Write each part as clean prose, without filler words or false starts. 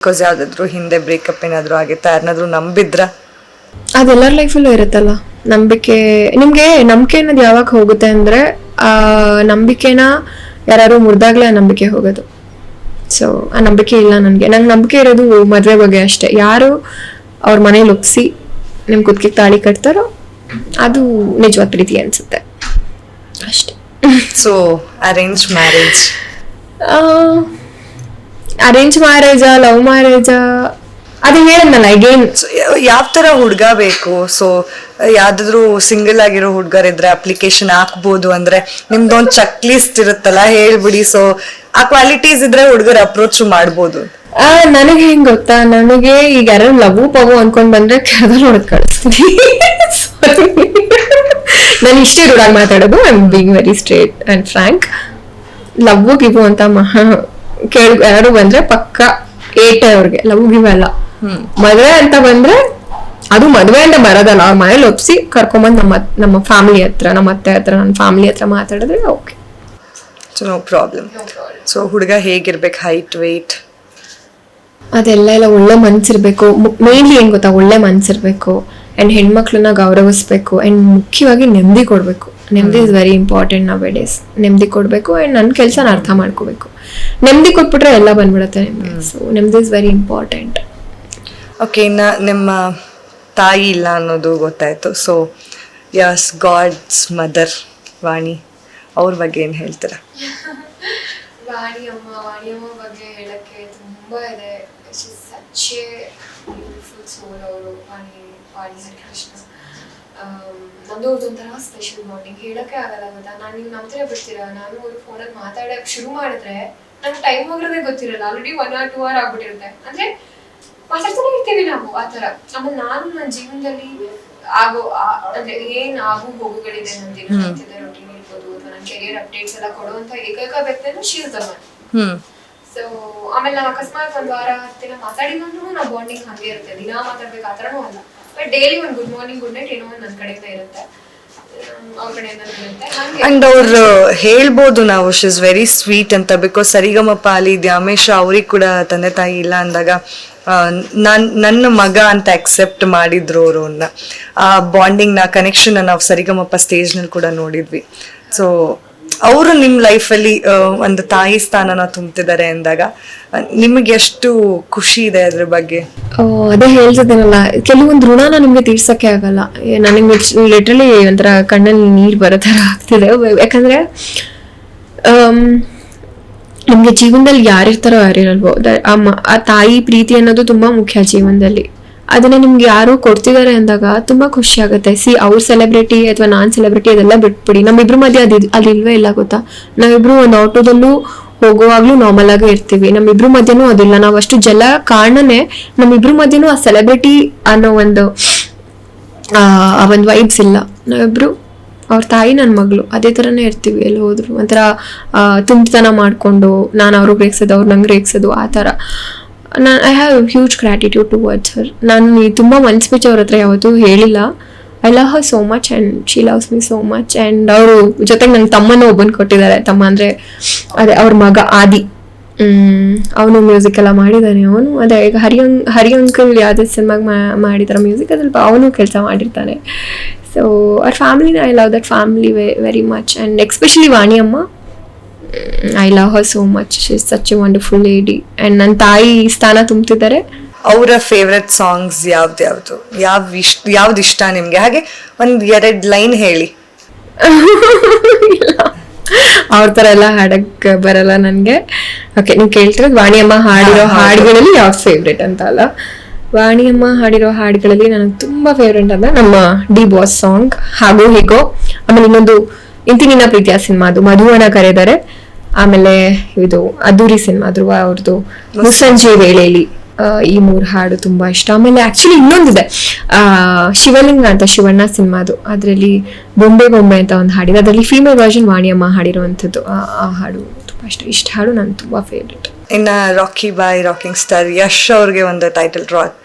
Because ಯಾವ್ದಾದ್ರು ಹಿಂದೆ breakup ಏನಾದ್ರು ಆಗಿತ್ತ, ಯಾರನ್ನಾದ್ರೂ ನಂಬಿದ್ರ? ಅದೆಲ್ಲರ ಲೈಫಲ್ಲೂ ಇರುತ್ತಲ್ಲ ನಂಬಿಕೆ. ನಿಮ್ಗೆ ನಂಬಿಕೆ ಅನ್ನೋದು ಯಾವಾಗ ಹೋಗುತ್ತೆ ಅಂದ್ರೆ ಆ ನಂಬಿಕೆನ ಯಾರು ಮುರಿದಾಗ್ಲೇ ಆ ನಂಬಿಕೆ ಹೋಗೋದು. ಸೊ ಆ ನಂಬಿಕೆ ಇಲ್ಲ ನಂಗೆ ನಂಬಿಕೆ ಇರೋದು ಮದುವೆ ಬಗ್ಗೆ ಅಷ್ಟೇ. ಯಾರು ಅವ್ರ ಮನೇಲಿ ಒಪ್ಸಿ ನಿಮ್ ಕುತ್ತಿಗೆ ತಾಳಿ ಕಟ್ತಾರೋ ಅದು ನಿಜವಾದ ಪ್ರೀತಿ ಅನ್ಸುತ್ತೆ ಅಷ್ಟೇ. ಸೊ ಅರೇಂಜ್ ಮ್ಯಾರೇಜ್, ಅರೇಂಜ್ ಮ್ಯಾರೇಜಾ ಲವ್ ಮ್ಯಾರೇಜಾ ಅದು ಹೇಳದ್ನಲ್ಲ ಅಗೇನ್. ಯಾವ ತರ ಹುಡ್ಗ ಬೇಕು? ಸೊ ಯಾವ್ದಾದ್ರು ಸಿಂಗಲ್ ಆಗಿರೋ ಹುಡ್ಗರಿದ್ರೆ ಅಪ್ಲಿಕೇಶನ್ ಹಾಕ್ಬೋದು ಅಂದ್ರೆ ನಿಮ್ದೊಂದ್ ಚೆಕ್ ಲಿಸ್ಟ್ ಇರುತ್ತಲ್ಲ, ಹೇಳ್ಬಿಡಿ. ಸೊ ಆ ಕ್ವಾಲಿಟೀಸ್ ಇದ್ರೆ ಹುಡ್ಗರ್ ಅಪ್ರೋಚ್ ಮಾಡ್ಬೋದು. ನನಗೆ ಹೆಂಗ್ ಗೊತ್ತಾ, ನನಗೆ ಈಗ ಯಾರು ಲವ್ ಪಗು ಅನ್ಕೊಂಡ್ ಬಂದ್ರೆ ಕೆಳದಲ್ಲಿ ಹೊಡೆದ್ ಕಳಿಸ್ತೀನಿ. ನಾನು ಇಷ್ಟೇ ರೂಢಾಗಿ ಮಾತಾಡೋದು. I am being very straight and frank. Love give ಅಂತ ಯಾರು ಬಂದ್ರೆ ಪಕ್ಕ ಏಟೆ ಅವ್ರಿಗೆ ಲವ್ ಗಿವ್ ಅಲ್ಲ. ಮದ್ವೆ ಅಂತ ಬಂದ್ರೆ ಅದು ಮದ್ವೆ ಅಂತ ಬರೋದಲ್ಲ, ಅವ್ರ ಮನೇಲಿ ಒಪ್ಸಿ ಕರ್ಕೊಂಬಂದ್ ನಮ್ಮ ಫ್ಯಾಮಿಲಿ ಹತ್ರ, ನಮ್ಮ ಅತ್ತೆ ಹತ್ರ, ನನ್ನ ಫ್ಯಾಮಿಲಿ ಹತ್ರ ಮಾತಾಡಿದ್ರೆ okay. So no problem. So ಹುಡುಗ ಹೇಗಿರ್ಬೇಕು? ಹೈಟ್, ವೇಟ್ ಅದೆಲ್ಲ ಒಳ್ಳೆ ಮನ್ಸಿರ್ಬೇಕು. ಮೇನ್ಲಿ ಏನ್ ಗೊತ್ತಾ, ಒಳ್ಳೆ ಮನ್ಸಿರ್ಬೇಕು ಅಂಡ್ ಹೆಣ್ಮಕ್ಳನ್ನ ಗೌರವಿಸ್ಬೇಕು ಅಂಡ್ ಮುಖ್ಯವಾಗಿ ನೆಮ್ಮದಿ ಕೊಡ್ಬೇಕು. ನೆಮ್ಮದಿ ಇಸ್ ವೆರಿ ಇಂಪಾರ್ಟೆಂಟ್ ನಾವ್ ಡೇಸ್. ನೆಮ್ಮದಿ ಕೊಡ್ಬೇಕು ಅಂಡ್ ನನ್ನ ಕೆಲಸನ ಅರ್ಥ ಮಾಡ್ಕೋಬೇಕು. ನೆಮ್ಮದಿ ಕೊಟ್ಬಿಟ್ರೆ ಎಲ್ಲ ಬಂದ್ಬಿಡುತ್ತೆ ನಿಮ್ಗೆ. ಸೊ ನೆಮ್ಮದಿ ಇಸ್ ವೆರಿ ಇಂಪಾರ್ಟೆಂಟ್. ಓಕೆ, ನಿಮ್ಮ ತಾಯಿ ಇಲ್ಲ ಅನ್ನೋದು ಗೊತ್ತಾಯ್ತು. ಸೊ ಯಸ್, ಗಾಡ್ಸ್ ಮದರ್ ವಾಣಿ, ಅವ್ರ ಬಗ್ಗೆ ಏನ್ ಹೇಳ್ತೀರಾ? ವಾಣಿಯಮ್ಮ ಬಗ್ಗೆ ಹೇಳಕ್ಕೆ ತುಂಬಾ ಇದೆ. ಸಚ್ ಎ ಬ್ಯೂಟಿಫುಲ್ ಸೋಲ್ ಅವರು. ವಾಣಿ ಹರಿಕೃಷ್ಣ ನಂದು ಅವ್ರದ್ದೊಂಥರ ಸ್ಪೆಷಲ್ ಬಾಂಡಿಂಗ್, ಹೇಳಕ್ಕೆ ಆಗಲ್ಲ ಗೊತ್ತಾ. ನೀವು ನಂಬ್ತೀರಾ ಬಿಡ್ತೀರಾ, ನಾನು ಅವ್ರ ಫೋನಲ್ಲಿ ಮಾತಾಡಕ್ ಶುರು ಮಾಡಿದ್ರೆ ನಂಗೆ ಟೈಮ್ ಹೋಗಿರೋದೇ ಗೊತ್ತಿರಲ್ಲ. Already 1 or 2 hour ಆಗ್ಬಿಟ್ಟಿರುತ್ತೆ. ಅಂದ್ರೆ ಮಾತಾಡ್ತಾನೆ ಇರ್ತೀವಿ ನಾವು ಆ ತರ. ಆಮೇಲೆ ನಾನು ನನ್ನ ಜೀವನದಲ್ಲಿ ಅಂದ್ರೆ ಏನ್ ಹೋಗುಗಳಿದೆ, ನನ್ನ ದಿನನಿತ್ಯದ ರೊಟೀನ್ ಇರ್ಬೋದು ಅಥವಾ ನನ್ನ ಕೆರಿಯರ್ ಅಪ್ಡೇಟ್ಸ್ ಎಲ್ಲ ಕೊಡುವಂತ ಏಕೈಕ ವ್ಯಕ್ತಿಯನ್ನು ಶೀಲ್ತಮ್ಮ. ಸೊ ಆಮೇಲೆ ನಾನು ಅಕಸ್ಮಾತ್ 1 ವಾರ 10 ದಿನ ಮಾತಾಡಿದ್ರು ನಾವು ಬಾಂಡಿಂಗ್ ಹಂಗೆ ಇರುತ್ತೆ. ದಿನ ಮಾತಾಡ್ಬೇಕು ಆ ಥರನೂ ಅಲ್ಲ, ಬಟ್ ಡೈಲಿ ಒಂದು ಗುಡ್ ಮಾರ್ನಿಂಗ್ ಗುಡ್ ನೈಟ್ ಏನೋ ಒಂದು ನನ್ನ ಕಡೆಯಿಂದ ಇರುತ್ತೆ, ಅವ್ರ ಕಡೆಯಿಂದ ಇರುತ್ತೆ. ಅಂಡ್ ಅವ್ರು ಹೇಳ್ಬೋದು ನಾವು ಶಿ ಇಸ್ ವೆರಿ ಸ್ವೀಟ್ ಅಂತ. ಬಿಕಾಸ್ ಸರಿಗಮಪ ಅಲ್ಲಿ ದ್ಯಾಮೇಶ ಅವ್ರಿಗೆ ಕೂಡ ತಂದೆ ತಾಯಿ ಇಲ್ಲ ಅಂದಾಗ ನನ್ನ ಮಗ ಅಂತ ಅಕ್ಸೆಪ್ಟ್ ಮಾಡಿದ್ರು ಅವ್ರನ್ನ. ಆ ಬಾಂಡಿಂಗ್ ನ ಕನೆಕ್ಷನ್ ನಾವು ಸರಿಗಮಪ ಸ್ಟೇಜ್ ನಲ್ಲಿ ಕೂಡ ನೋಡಿದ್ವಿ. ಸೊ ಅವರು ನಿಮ್ ಲೈಫಲ್ಲಿ ಒಂದು ತಾಯಿ ಸ್ಥಾನನ ತುಂಬ್ತಿದ್ದಾರೆ ಅಂದಾಗ ನಿಮಗೆ ಎಷ್ಟು ಖುಷಿ ಇದೆ ಅದ್ರ ಬಗ್ಗೆ? ಅದೇ ಹೇಳ್ತಿದ್ದೀನಲ್ಲ, ಕೆಲವೊಂದು ಋಣನ ನಿಮ್ಗೆ ತೀರ್ಸಕ್ಕೆ ಆಗಲ್ಲ. ನನಗೆ ಲಿಟ್ರಲಿ ಒಂಥರ ಕಣ್ಣಲ್ಲಿ ನೀರ್ ಬರೋ ತರ ಆಗ್ತಿದೆ. ಯಾಕಂದ್ರೆ ನಿಮ್ಗೆ ಜೀವನದಲ್ಲಿ ಯಾರಿರ್ತಾರೋ ಯಾರಿರಲ್ವೋ, ಆ ತಾಯಿ ಪ್ರೀತಿ ಅನ್ನೋದು ತುಂಬಾ ಮುಖ್ಯ ಜೀವನದಲ್ಲಿ. ಅದನ್ನ ನಿಮ್ಗೆ ಯಾರು ಕೊಡ್ತಿದ್ದಾರೆ ಅಂದಾಗ ತುಂಬಾ ಖುಷಿ ಆಗುತ್ತೆ. ಅವ್ರ ಸೆಲೆಬ್ರಿಟಿ ಅಥವಾ ನಾನ್ ಸೆಲೆಬ್ರಿಟಿ ಅದೆಲ್ಲ ಬಿಟ್ಬಿಡಿ, ನಮ್ಮಿಬ್ರು ಮಧ್ಯೆ ಅದಿಲ್ವೇ ಇಲ್ಲ ಗೊತ್ತಾ. ನಾವಿಬ್ರು ಒಂದು ಆಟೋದಲ್ಲೂ ಹೋಗುವಾಗ್ಲೂ ನಾರ್ಮಲ್ ಆಗೇ ಇರ್ತೀವಿ. ನಮ್ಮಿಬ್ರು ಮಧ್ಯನೂ ಅದಿಲ್ಲ. ನಾವು ಅಷ್ಟು ಕಾರಣನೇ ನಮ್ಮಿಬ್ರು ಮಧ್ಯನೂ ಆ ಸೆಲೆಬ್ರಿಟಿ ಅನ್ನೋ ಒಂದು ವೈಬ್ಸ್ ಇಲ್ಲ. ನಾವಿಬ್ರು ಅವ್ರ ತಾಯಿ ನನ್ನ ಮಗಳು ಅದೇ ಥರನೇ ಇರ್ತೀವಿ. ಎಲ್ಲಿ ಹೋದ್ರು ಒಂಥರ ತುಂಬಿತನ ಮಾಡಿಕೊಂಡು ನಾನು ಅವ್ರಿಗೆ ರೇಗ್ಸೋದು, ಅವ್ರು ನಂಗೆ ರೇಗ್ಸೋದು, ಆ ಥರ. I have huge gratitude towards her. ನಾನು ತುಂಬ ಮನ್ಸು ಬಿಚ್ಚಿ ಅವ್ರ ಹತ್ರ ಯಾವತ್ತೂ ಹೇಳಿಲ್ಲ. I love her so much and she loves me so much. And ಅವರು ಜೊತೆಗೆ ನಂಗೆ ತಮ್ಮನೂ ಒಬ್ಬನ ಕೊಟ್ಟಿದ್ದಾರೆ. ತಮ್ಮ ಅಂದರೆ ಅದೇ ಅವ್ರ ಮಗ ಆದಿ. ಅವನು ಮ್ಯೂಸಿಕ್ ಎಲ್ಲ ಮಾಡಿದ್ದಾನೆ. ಅವನು ಅದೇ ಈಗ ಹರಿ ಅಂಕಲ್ ಯಾವುದೇ ಸಿನಿಮಾಗೆ ಮಾಡಿದಾರೆ ಮ್ಯೂಸಿಕ್, ಅದ್ರಲ್ಲಿ ಅವನು ಕೆಲಸ ಮಾಡಿರ್ತಾನೆ. ಸೊ ಅವ್ರ ಫ್ಯಾಮಿಲಿನ I love that family very much. And especially Vaniyamma, I love her so much. She is such a wonderful lady. And ನನ್ನ ತಾಯಿ ಸ್ಥಾನ ತುಂಬ್ತಿದ್ದಾರೆ. ಅವರ ಫೇವ್ರೆಟ್ ಸಾಂಗ್ಸ್ ಯಾವ್ದು ಇಷ್ಟ ನಿಮ್ಗೆ? ಹಾಗೆ 1-2 ಲೈನ್ ಹೇಳಿ. ಅವ್ರ ಥರ ಎಲ್ಲ ಹಾಡಕ್ಕೆ ಬರಲ್ಲ ನನಗೆ. ಓಕೆ, ನೀವು ಕೇಳ್ತಿರೋದು ವಾಣಿಯಮ್ಮ ಹಾಡಿರೋ ಹಾಡುಗಳಲ್ಲಿ ಯಾವ್ದು ಫೇವ್ರೇಟ್ ಅಂತ ಅಲ್ಲ. ವಾಣಿಯಮ್ಮ ಹಾಡಿರೋ ಹಾಡುಗಳಲ್ಲಿ ನನಗೆ ತುಂಬಾ ಫೇವ್ರೇಟ್ ಅಂದ್ರೆ ನಮ್ಮ ಡಿ ಬಾಸ್ ಸಾಂಗ್ ಹಾಗೂ ಹೀಗೋ. ಆಮೇಲೆ ಇನ್ನೊಂದು ಇಂತಿನಿನ ಪ್ರೀತಿಯ ಸಿನಿಮಾ, ಅದು ಮಧುವನ ಕರೆದರೆ. ಆಮೇಲೆ ಇದು ಅದ್ದೂರಿ ಸಿನಿಮಾ ಧ್ರುವ ಅವ್ರದ್ದು ಮುಸ್ಸಂಜೆ ವೇಳೆಯಲ್ಲಿ. ಈ 3 ಹಾಡು ತುಂಬಾ ಇಷ್ಟ. ಆಮೇಲೆ ಆಕ್ಚುಲಿ ಇನ್ನೊಂದಿದೆ, ಶಿವಲಿಂಗ ಅಂತ ಶಿವಣ್ಣ ಸಿನಿಮಾದು, ಅದರಲ್ಲಿ ಬೊಂಬೆ ಅಂತ ಒಂದು ಹಾಡಿದೆ. ಅದರಲ್ಲಿ ಫೀಮೇಲ್ ವರ್ಷನ್ ವಾಣಿಯಮ್ಮ ಹಾಡಿರುವಂಥದ್ದು. ಆ ಹಾಡು ತುಂಬಾ ಇಷ್ಟ. ಹಾಡು ನನ್ ತುಂಬಾ ಫೇವ್ರೇಟ್. ಇನ್ನ ರಾಕಿ ಬಾಯ್ ರಾಕಿಂಗ್ ಸ್ಟಾರ್ ಯಶ್ ಅವ್ರಿಗೆ ಒಂದು ಟೈಟಲ್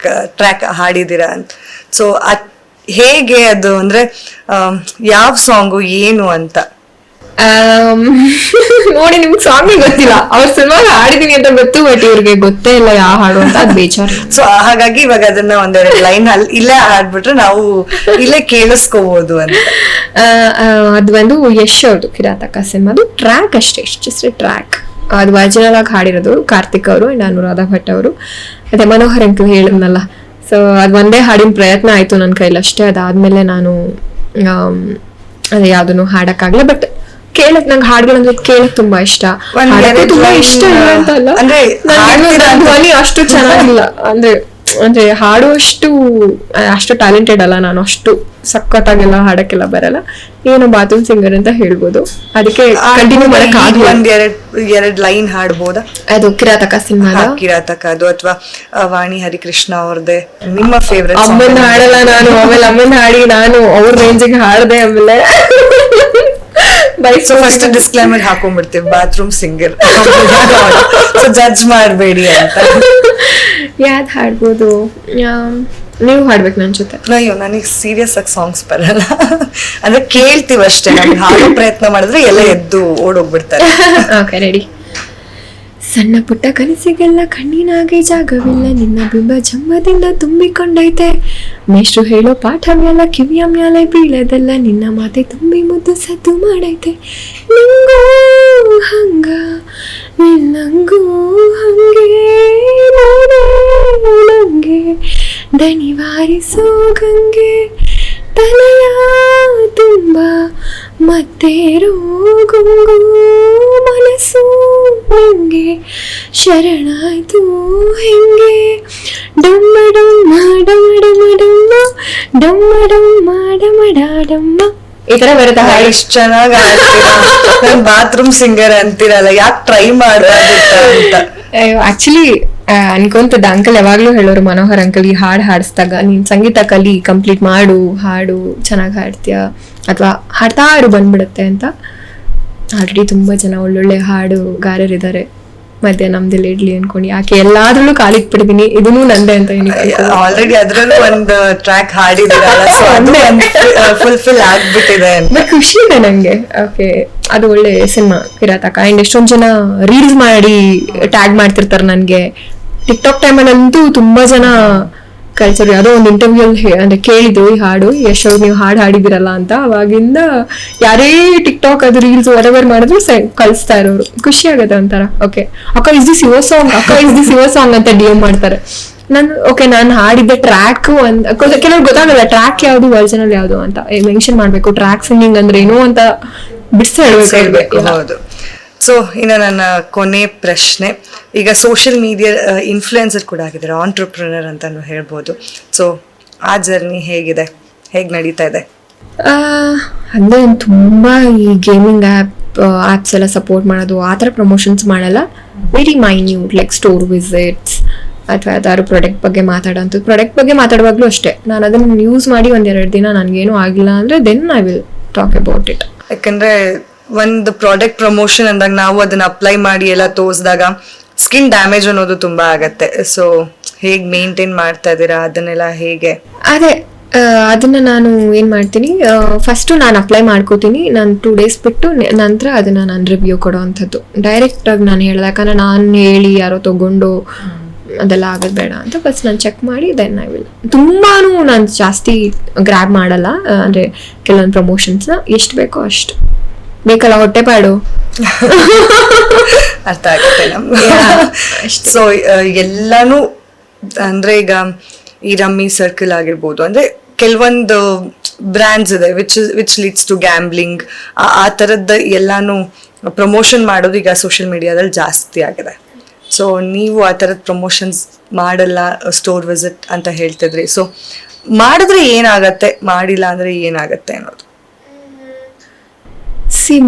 ಟ್ರ್ಯಾಕ್ ಹಾಡಿದ್ದೀರಾ ಅಂತ. ಸೊ ಹೇಗೆ ಅದು ಅಂದ್ರೆ ಯಾವ ಸಾಂಗು ಏನು ಅಂತ? ನೋಡಿ ನಿಮ್ಗೆ ಸಾಂಗ್ ಗೊತ್ತಿಲ್ಲ, ಅವ್ರ ಸಿನಿಮಾ ಹಾಡಿದೀನಿ ಅಂತ ಗೊತ್ತು, ಬಟ್ ಇವ್ರಿಗೆ ಗೊತ್ತೇ ಇಲ್ಲ ಯಾವ ಹಾಡು ಅಂತ, ಅದು ಬೇಜಾರು. ಸೊ ಹಾಗಾಗಿ ಇವಾಗ ಅದನ್ನ ಒಂದೆರಡು ಲೈನ್ ಇಲ್ಲೇ ಹಾಡ್ಬಿಟ್ರೆ ನಾವು ಇಲ್ಲೇ ಕೇಳಿಸ್ಕೋಬಹುದು ಅಂತ. ಅದು ಒಂದು ಯಶ್ ಅವ್ರದ್ದು ಕಿರಾತಕ ಸಿನಿಮಾದು ಟ್ರ್ಯಾಕ್ ಅಷ್ಟೇ, ಜಸ್ಟ್ ಟ್ರ್ಯಾಕ್. ಅದು ಒರಿಜಿನಲ್ ಆಗಿ ಹಾಡಿರೋದು ಕಾರ್ತಿಕ್ ಅವರು ಅಂಡ್ ಅನುರಾಧ ಭಟ್ ಅವರು. ಅದೇ ಮನೋಹರ್ ಅಂಕಲ್ ಹೇಳಿದ್ನಲ್ಲ, ಸೊ ಅದು ಒಂದೇ ಹಾಡಿನ ಪ್ರಯತ್ನ ಆಯ್ತು ನನ್ನ ಕೈಲಷ್ಟೇ. ಅದಾದ್ಮೇಲೆ ನಾನು ಅದೇ ಯಾವ್ದನ್ನು ಹಾಡಕ್ಕಾಗ್ಲ. ಬಟ್ ಕೇಳಕ್ ನಂಗೆ ಹಾಡುಗಳಂದ್ರೆ ಕೇಳಕ್ ತುಂಬಾ ಇಷ್ಟ, ತುಂಬಾ ಇಷ್ಟ ಇಲ್ಲ ಅಂತ ಅಲ್ಲ, ನನ್ನ ಧ್ವನಿ ಅಷ್ಟು ಚೆನ್ನಾಗಿಲ್ಲ, ಅಂದ್ರೆ ಹಾಡುವಷ್ಟು ಅಷ್ಟು ಟ್ಯಾಲೆಂಟೆಡ್ ಅಲ್ಲ ನಾನು, ಅಷ್ಟು ಸಖತ್ತಾಗೆಲ್ಲ ಹಾಡಕ್ಕೆಲ್ಲ ಬರಲ್ಲ, ಏನೋ ಬಾತ್ರೂಮ್ ಸಿಂಗರ್ ಅಂತ ಹೇಳ್ಬೋದು. ಅದಕ್ಕೆ ಕಂಟಿನ್ಯೂ ಮಾಡಕ್ ಎರಡ್ ಲೈನ್ ಹಾಡ್ಬೋದಾ? ಅದು ಕಿರಾತಕ ಸಿನಿಮಾ, ಕಿರಾತಕ ಅದು, ಅಥವಾ ವಾಣಿ ಹರಿಕೃಷ್ಣ ಅವ್ರದ್ದೇ ನಿಮ್ಮ ಫೇವ್ರೆಟ್? ಅಮ್ಮನ ಹಾಡಲ್ಲ ನಾನು, ಆಮೇಲೆ ಅಮ್ಮನ ಹಾಡಿ ನಾನು ಅವ್ರ ರೇಂಜಿಗೆ ಹಾಡ್ದೆ. ಆಮೇಲೆ ಫಸ್ಟ್ ಡಿಸ್ಕ್ಲೈಮರ್ ಹಾಕೊಂಡ್ಬಿಡ್ತೀವಿ, ಬಾತ್ರೂಮ್ ಸಿಂಗರ್, ಜಡ್ಜ್ ಮಾಡಬೇಡಿ ಅಂತ. ಯಾವ್ದು ಹಾಡ್ಬೋದು? ನೀವು ಹಾಡ್ಬೇಕು ನನ್ನ ಜೊತೆ. ಅಯ್ಯೋ, ನನಗೆ ಸೀರಿಯಸ್ ಆಗಿ ಸಾಂಗ್ಸ್ ಬರಲ್ಲ, ಅಂದ್ರೆ ಕೇಳ್ತೀವಿ ಅಷ್ಟೇ. ನಮ್ಗೆ ಹಾಡೋ ಪ್ರಯತ್ನ ಮಾಡಿದ್ರೆ ಎಲ್ಲ ಎದ್ದು ಓಡೋಗ್ಬಿಡ್ತಾರೆ. Okay, ready. ಸಣ್ಣ ಪುಟ್ಟ ಕನಸಿಗೆಲ್ಲ ಕಣ್ಣಿನಾಗೆ ಜಾಗವಿಲ್ಲ, ನಿನ್ನ ಬಿಂಬ ಜಂಬದಿಂದ ತುಂಬಿಕೊಂಡೈತೆ, ಮೇಷ್ಟ್ರು ಹೇಳೋ ಪಾಠವೆಲ್ಲ ಕಿವಿಯ ಮ್ಯಾಲೆ ಬೀಳದಲ್ಲ, ನಿನ್ನ ಮಾತೆ ತುಂಬಿ ಮುದ್ದು ಸದ್ದು ಮಾಡೈತೆ, ನಿಂಗೂ ಹಂಗ ನಿನ್ನಂಗೂ ಹಂಗೆ ನಂಗೆ ದಣಿವಾರಿಸೋ ಗಂಗೆ, ತಲೆಯ ತುಂಬ ಮತ್ತೇರೋ ಗುಂಗು, ಮನಸ್ಸು ನಿಂಗೆ ಶರಣಾಯ್ತು ಹೆಂಗೆ, ಡಮ್ಮ ಡಮ್ಮ ಡಮ ಡಮ ಡಮ್ಮ ಡಮ್ಮ ಡಮ್ಮ ಡಮ ಡಮ್ಮ. ಈ ತರ ಬರುತ್ತೆ ಹಾಡು. ಎಷ್ಟು ಚೆನ್ನಾಗಿ ಹಾಡ್ತೀರಾ, ಬಾತ್ರೂಮ್ ಸಿಂಗರ್ ಅಂತೀರಲ್ಲ, ಯಾಕೆ ಟ್ರೈ ಮಾಡಬಾರ್ದು ಅಂತ. ಆಕ್ಚುಲಿ ಅನ್ಕೊಂತದ ಅಂಕಲ್ ಯಾವಾಗ್ಲೂ ಹೇಳೋರು, ಮನೋಹರ್ ಅಂಕಲ್ ಈ ಹಾಡು ಹಾಡಿಸ್ದಾಗ ನೀನ್ ಸಂಗೀತ ಕಲಿ, ಕಂಪ್ಲೀಟ್ ಮಾಡು, ಹಾಡು ಚೆನ್ನಾಗಿ ಹಾಡ್ತೀಯ ಅಥವಾ ಹಾಡ್ತಾ ಹಾಡು ಬಂದ್ಬಿಡುತ್ತೆ ಅಂತ. ಆಲ್ರೆಡಿ ತುಂಬಾ ಜನ ಒಳ್ಳೊಳ್ಳೆ ಹಾಡುಗಾರರಿದ್ದಾರೆ ಮಧ್ಯ ನಮ್ದಲ್ಲಿ ಇಡ್ಲಿ ಅನ್ಕೊಂಡು, ಯಾಕೆ ಎಲ್ಲಾದ್ರಲ್ಲೂ ಕಾಲಿಗೆ ಬಿಡ್ತೀನಿ, ಇದನ್ನು ನಂದೆ ಅಂತ. ಆಲ್ರೆಡಿ ಅದ್ರಲ್ಲೂ ಒಂದು ಟ್ರ್ಯಾಕ್ ಹಾಡಿದಿರಲ್ಲ, ಫುಲ್ಫಿಲ್ ಆಗ್ಬಿಟ್ಟಿದೆ ಅಂತ ಖುಷಿ ಇದೆ ನಂಗೆ. ಓಕೆ, ಅದು ಒಳ್ಳೆ ಸಿನಿಮಾ ಕಿರಾತಕ. ಅಂಡ್ ಎಷ್ಟೊಂದು ಜನ ರೀಲ್ಸ್ ಮಾಡಿ ಟ್ಯಾಗ್ ಮಾಡ್ತಿರ್ತಾರೆ ನನ್ಗೆ. ಟಿಕ್ಟಾಕ್ ಟೈಮಲ್ಲಂತೂ ತುಂಬಾ ಜನ ಕಲ್ಚರ್ ಯಾವುದೋ ಒಂದು ಇಂಟರ್ವ್ಯೂ ಅಂದ್ರೆ ಕೇಳಿದ್ರು ಈ ಹಾಡು ಯಶ್ ಅವ್ರು ನೀವು ಹಾಡು ಹಾಡಿದಿರಲ್ಲ ಅಂತ. ಅವಾಗಿಂದ ಯಾರೇ ಟಿಕ್ಟಾಕ್ ಅದು ರೀಲ್ಸ್ ವರೆವರ್ ಮಾಡಿದ್ರು ಕಳಿಸ್ತಾ ಇರೋರು, ಖುಷಿ ಆಗತ್ತೆ ಒಂಥರ. ಓಕೆ ಅಕ್ಕ ಇಸ್ ದಿಸ್ ಯುವರ್ ಸಾಂಗ್, ಅಕ್ಕ ಇಸ್ ದಿಸ್ ಯುವರ್ ಸಾಂಗ್ ಅಂತ ಡಿಎಂ ಮಾಡ್ತಾರೆ. ನಾನು ಹಾಡಿದ್ದೆ ಟ್ರ್ಯಾಕ್ ಕೆಲವ್ರು ಗೊತ್ತಾಗಲ್ಲ ಟ್ರ್ಯಾಕ್ ಯಾವ್ದು ಒರಿಜಿನಲ್ ಯಾವ್ದು ಅಂತ ಮೆನ್ಷನ್ ಮಾಡ್ಬೇಕು. ಟ್ರ್ಯಾಕ್ ಸಿಂಗಿಂಗ್ ಅಂದ್ರೆ ಏನು ಅಂತ ಬಿಡಿಸಿ ಹೇಳ್ಬೇಕು. ಹೌದು. ಸೊ ಇನ್ನು ನನ್ನ ಕೊನೆ ಪ್ರಶ್ನೆ, ಈಗ ಸೋಷಿಯಲ್ ಮೀಡಿಯಾ ಇನ್ಫ್ಲುಯೆನ್ಸರ್ ಕೂಡ ಆಗಿದ್ದಾರೆ, ಆಂಟ್ರಪ್ರಿನರ್ ಅಂತಾನು ಹೇಳ್ಬೋದು. ಸೊ ಆ ಜರ್ನಿ ಹೇಗಿದೆ, ಹೇಗೆ ನಡೀತಾ ಇದೆ? ಅಂದರೆ ತುಂಬ ಈ ಗೇಮಿಂಗ್ ಆ್ಯಪ್ಸ್ ಎಲ್ಲ ಸಪೋರ್ಟ್ ಮಾಡೋದು, ಆ ಥರ ಪ್ರಮೋಷನ್ಸ್ ಮಾಡಲ್ಲ. Very minute like store visits ಅಥವಾ ಯಾವ್ದಾದ್ರು ಪ್ರಾಡಕ್ಟ್ ಬಗ್ಗೆ ಮಾತಾಡೋಂಥದ್ದು. ಪ್ರಾಡಕ್ಟ್ ಬಗ್ಗೆ ಮಾತಾಡುವಾಗಲೂ ಅಷ್ಟೇ, ನಾನು ಅದನ್ನು ಯೂಸ್ ಮಾಡಿ ಒಂದೆರಡು ದಿನ ನನಗೇನು ಆಗಿಲ್ಲ ಅಂದರೆ then I will talk about it. ಯಾಕಂದರೆ ಒಂದು ಪ್ರಾಡಕ್ಟ್ ಪ್ರಮೋಷನ್ ಅಂದಾಗ ನಾವು ಅದನ್ನ ಅಪ್ಲೈ ಮಾಡಿ ಎಲ್ಲ ತೋರಿಸಿದಾಗ ಸ್ಕಿನ್ ಡ್ಯಾಮೇಜ್ ಅನ್ನೋದು ತುಂಬಾ ಆಗತ್ತೆ. ಸೊ ಹೇಗೆ ಮೇಂಟೈನ್ ಮಾಡ್ತಾ ಇದ್ದೀರಾ ಅದನ್ನೆಲ್ಲ ಹೇಗೆ? ಅದೇ ಅದನ್ನ ನಾನು ಏನ್ ಮಾಡ್ತೀನಿ, ಫಸ್ಟ್ ನಾನು ಅಪ್ಲೈ ಮಾಡ್ಕೋತೀನಿ, ನಾನು 2 days ಬಿಟ್ಟು ನಂತರ ಅದನ್ನ ನಾನು ರಿವ್ಯೂ ಕೊಡೋ ಅಂಥದ್ದು. ಡೈರೆಕ್ಟ್ ಆಗಿ ನಾನು ಹೇಳ್ದೆ, ಯಾಕಂದ್ರೆ ನಾನು ಹೇಳಿ ಯಾರೋ ತಗೊಂಡು ಅದೆಲ್ಲ ಆಗೋದು ಬೇಡ ಅಂತ ಫಸ್ಟ್ ನಾನು ಚೆಕ್ ಮಾಡಿ ದೆನ್ ಐ ವಿಲ್. ತುಂಬಾನು ನಾನು ಜಾಸ್ತಿ ಗ್ರ್ಯಾಬ್ ಮಾಡಲ್ಲ, ಅಂದ್ರೆ ಕೆಲವೊಂದು ಪ್ರಮೋಷನ್ಸ್ನ ಎಷ್ಟು ಬೇಕೋ ಅಷ್ಟು. ಬೇಕಲ್ಲ ಹೊಟ್ಟೆ ಪಾಡು, ಅರ್ಥ ಆಗುತ್ತೆ ನಮ್ಗೆ. ಸೊ ಎಲ್ಲಾನು ಅಂದ್ರೆ ಈಗ ಈ ರಮ್ಮಿ ಸರ್ಕಲ್ ಆಗಿರ್ಬೋದು, ಅಂದ್ರೆ ಕೆಲವೊಂದು ಬ್ರ್ಯಾಂಡ್ಸ್ ಇದೆ ವಿಚ್ ಲೀಡ್ಸ್ ಟು ಗ್ಯಾಂಬ್ಲಿಂಗ್, ಆ ಥರದ್ದು ಎಲ್ಲಾನು ಪ್ರಮೋಷನ್ ಮಾಡೋದು ಈಗ ಸೋಷಿಯಲ್ ಮೀಡಿಯಾದಲ್ಲಿ ಜಾಸ್ತಿ ಆಗಿದೆ. ಸೊ ನೀವು ಆ ಥರದ ಪ್ರಮೋಷನ್ಸ್ ಮಾಡಲ್ಲ, ಸ್ಟೋರ್ ವಿಸಿಟ್ ಅಂತ ಹೇಳ್ತಿದ್ರಿ. ಸೊ ಮಾಡಿದ್ರೆ ಏನಾಗತ್ತೆ, ಮಾಡಿಲ್ಲ ಅಂದ್ರೆ ಏನಾಗತ್ತೆ ಅನ್ನೋದು?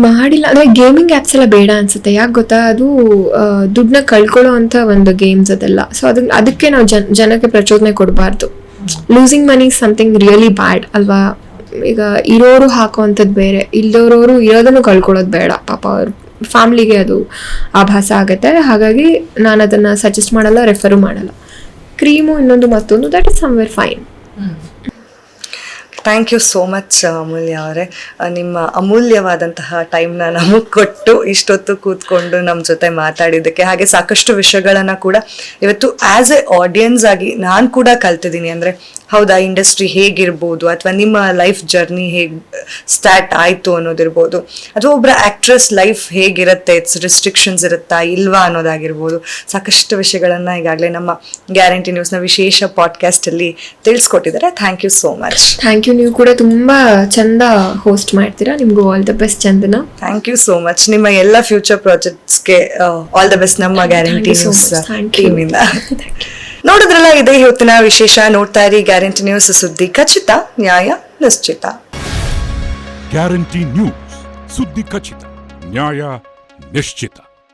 ಮಾಡಿಲ್ಲ ಅಂದ್ರೆ ಗೇಮಿಂಗ್ ಆ್ಯಪ್ಸ್ ಎಲ್ಲ ಬೇಡ ಅನ್ಸುತ್ತೆ. ಯಾಕೆ ಗೊತ್ತಾ, ಅದು ದುಡ್ಡನ್ನ ಕಳ್ಕೊಳ್ಳೋ ಅಂತ ಒಂದು ಗೇಮ್ಸ್ ಅದೆಲ್ಲ. ಸೊ ಅದಕ್ಕೆ ನಾವು ಜನಕ್ಕೆ ಪ್ರಚೋದನೆ ಕೊಡಬಾರ್ದು. ಲೂಸಿಂಗ್ ಮನಿ ಸಮಥಿಂಗ್ ರಿಯಲಿ ಬ್ಯಾಡ್ ಅಲ್ವಾ. ಈಗ ಇರೋರು ಹಾಕೋವಂಥದ್ದು ಬೇರೆ, ಇಲ್ಲದವರು ಇರೋದನ್ನು ಕಳ್ಕೊಳ್ಳೋದು ಬೇಡ. ಪಾಪ ಅವ್ರ ಫ್ಯಾಮ್ಲಿಗೆ ಅದು ಆಭಾಸ ಆಗುತ್ತೆ. ಹಾಗಾಗಿ ನಾನು ಅದನ್ನು ಸಜೆಸ್ಟ್ ಮಾಡಲ್ಲ, ರೆಫರು ಮಾಡಲ್ಲ. ಕ್ರೀಮು ಇನ್ನೊಂದು ಮತ್ತೊಂದು that is somewhere fine. Thank you so much Amulya ಅವರೇ. ನಿಮ್ಮ ಅಮೂಲ್ಯವಾದಂತಹ ಟೈಮ್ನ ನಮಗೆ ಕೊಟ್ಟು ಇಷ್ಟೊತ್ತು ಕೂತ್ಕೊಂಡು ನಮ್ಮ ಜೊತೆ ಮಾತಾಡಿದ್ದಕ್ಕೆ, ಹಾಗೆ ಸಾಕಷ್ಟು ವಿಷಯಗಳನ್ನು ಕೂಡ ಇವತ್ತು ಆ್ಯಸ್ ಎ ಆಡಿಯನ್ಸ್ ಆಗಿ ನಾನು ಕೂಡ ಕಲ್ತಿದ್ದೀನಿ. ಅಂದರೆ ಹೌದಾ, ಇಂಡಸ್ಟ್ರಿ ಹೇಗಿರ್ಬೋದು, ಅಥವಾ ನಿಮ್ಮ ಲೈಫ್ ಜರ್ನಿ ಹೇಗೆ ಸ್ಟಾರ್ಟ್ ಆಯಿತು ಅನ್ನೋದಿರ್ಬೋದು, ಅಥವಾ ಒಬ್ಬರ ಆ್ಯಕ್ಟ್ರೆಸ್ ಲೈಫ್ ಹೇಗಿರುತ್ತೆ, ಇಟ್ಸ್ ರಿಸ್ಟ್ರಿಕ್ಷನ್ಸ್ ಇರುತ್ತಾ ಇಲ್ವಾ ಅನ್ನೋದಾಗಿರ್ಬೋದು, ಸಾಕಷ್ಟು ವಿಷಯಗಳನ್ನು ಈಗಾಗಲೇ ನಮ್ಮ ಗ್ಯಾರಂಟಿ ನ್ಯೂಸ್ನ ವಿಶೇಷ ಪಾಡ್ಕಾಸ್ಟಲ್ಲಿ ತಿಳಿಸ್ಕೊಟ್ಟಿದ್ದಾರೆ. Thank you so much. Thank you. ನೀವು ಕೂಡ ತುಂಬ ಚಂದ ಹೋಸ್ಟ್ ಮಾಡ್ತೀರಾ. ನಿಮಗೂ all the best Chandana. Thank you so much. ನಿಮ್ಮ ಎಲ್ಲ ಫ್ಯೂಚರ್ ಪ್ರಾಜೆಕ್ಟ್ಸ್ಗೆ ಆಲ್ ದ ಬೆಸ್ಟ್ ನಮ್ಮ guarantee Thank you so news much. Thank you. ಟೀಮಿಂದ. ನೋಡಿದ್ರಲ್ಲ, ಇದೇ ಇವತ್ತಿನ ವಿಶೇಷ. ನೋಡ್ತಾ ಇರಿ ಗ್ಯಾರಂಟಿ ನ್ಯೂಸ್, ಸುದ್ದಿ ಖಚಿತ, ನ್ಯಾಯ ನಿಶ್ಚಿತ. ಗ್ಯಾರಂಟಿ ನ್ಯೂಸ್, ಸುದ್ದಿ ಖಚಿತ, ನ್ಯಾಯ ನಿಶ್ಚಿತ.